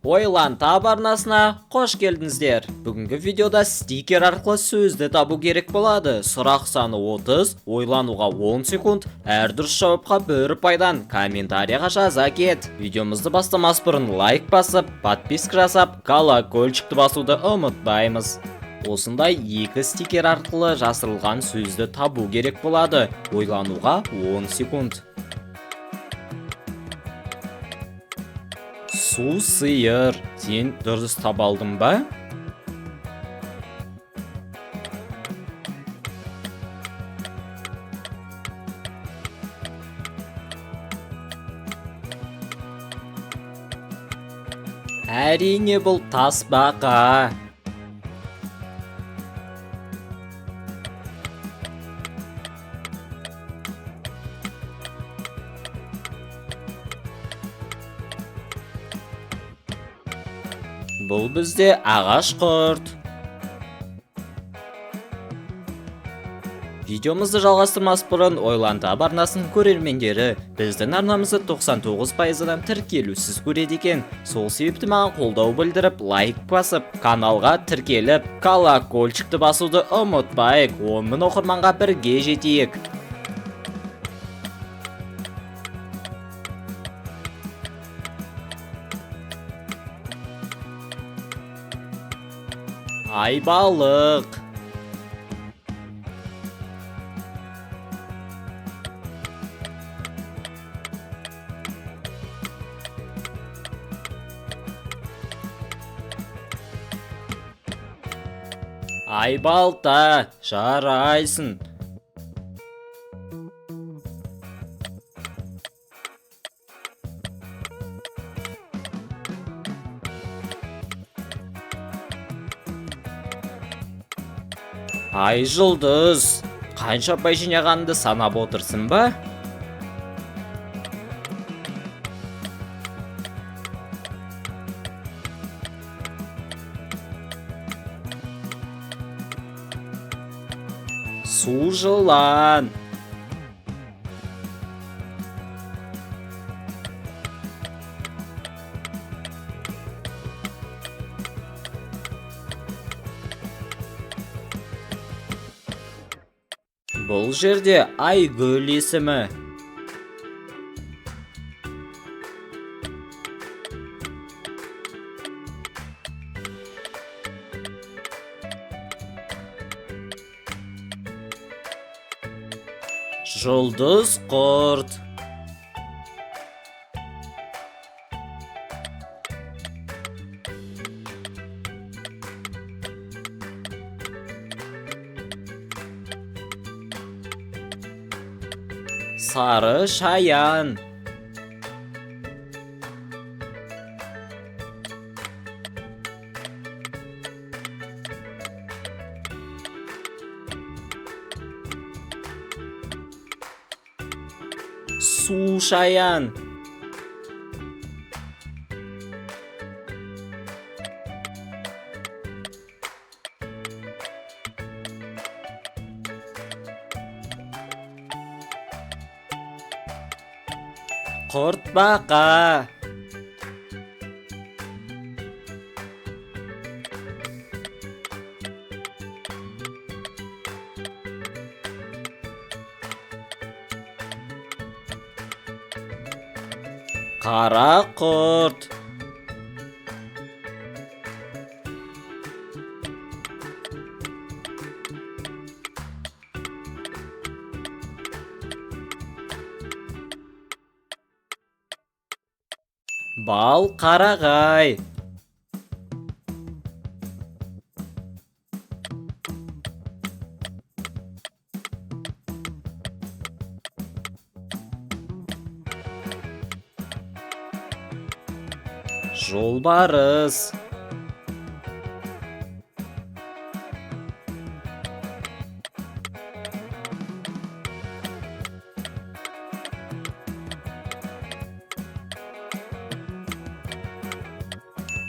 Ойлан таб арнасына қош келдіңіздер. Бүгінгі видеода стикер арқылы сөзді табу керек болады. Сұрақ саны 30, ойлануға 10 секунд, әр дұрыс жауапқа 1 пайдан. Комментарияға жаза кет. Видеомызды бастамас бұрын лайк басып, подписка жасап, колокольчикті басуды ұмытпаймыз. Осындай 2 стикер арқылы жасырылған сөзді табу керек болады. Ойлануға 10 секунд. Су сиыр. Сен дұрыс таба алдың ба? Әрине бұл тасбақа. Бұл бізде ағаш құрт. Видеомызды жалғастырмас бұрын ойлан таб арнасын көрермендері біздің арнамызды 99%-дан тіркелусіз көреді екен. Сол себепті маған қолдау білдіріп, лайк басып, каналға тіркеліп, колокольчикті басуды ұмытпайық. 10.000 оқырманға бірге жетейік. Айбалық. Айбалта, жарайсың. Ай жұлдыз, қанша пай жинағанды санап отырсың ба? Су жылан. Бұл жерде Айгүл есімі. Жұлдыз құрт. Сары шаян. Су шаян. Құртбақа. Қара құрт. Бал қарағай. Жолбарыс.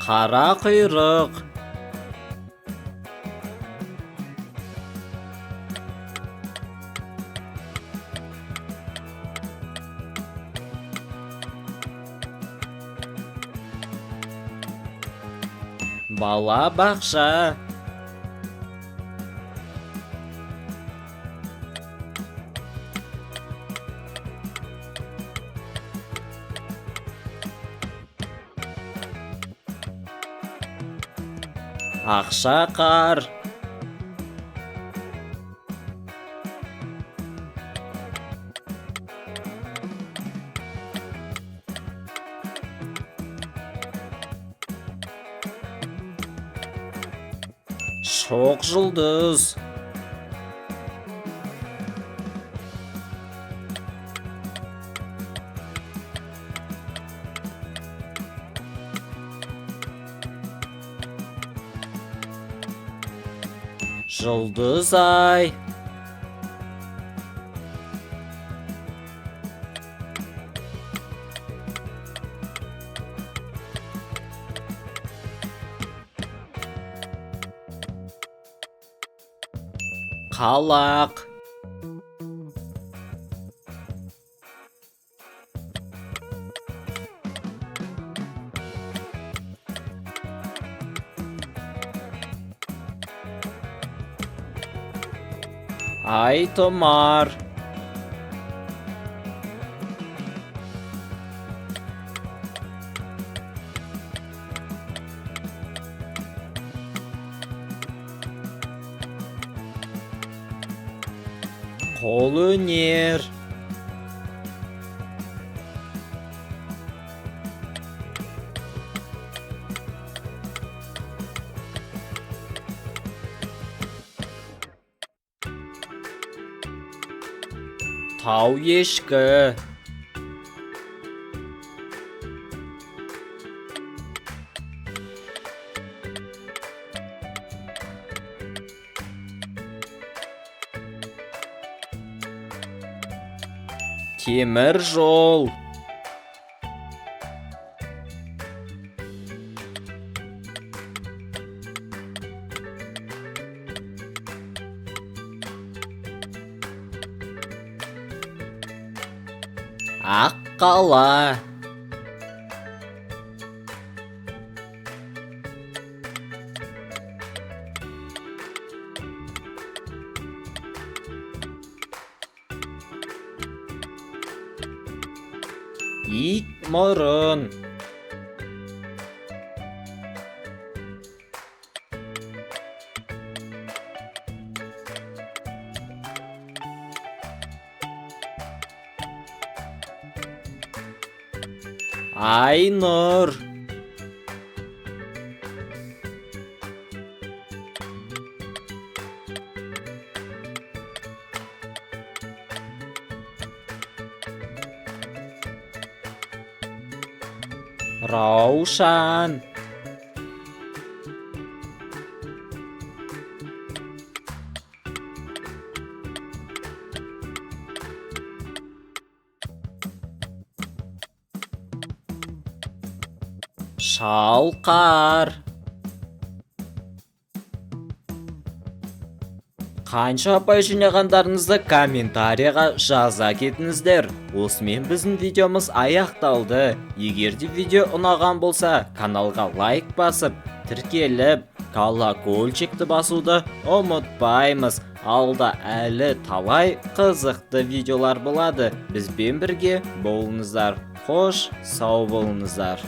Қара құйрық. Бала бақша. Ақша қар. Шоқ жұлдыз. Жұлдыз ай. Қалақ. Ай томар. Қолөнер. Тау ешкі. Темір жол. Ақ қала. Ит мұрын. Айнұр. Раушан. Шалқар. Қанша ұпай жинағандарыңызды комментарияға жаза кетіңіздер. Осымен біздің видеомыз аяқталды. Егер де видео ұнаған болса, каналға лайк басып, тіркеліп, колокольчикті басуды ұмытпаймыз. Алда әлі талай қызықты видеолар болады. Бізбен бірге болыңыздар. Қош, сау болыңыздар.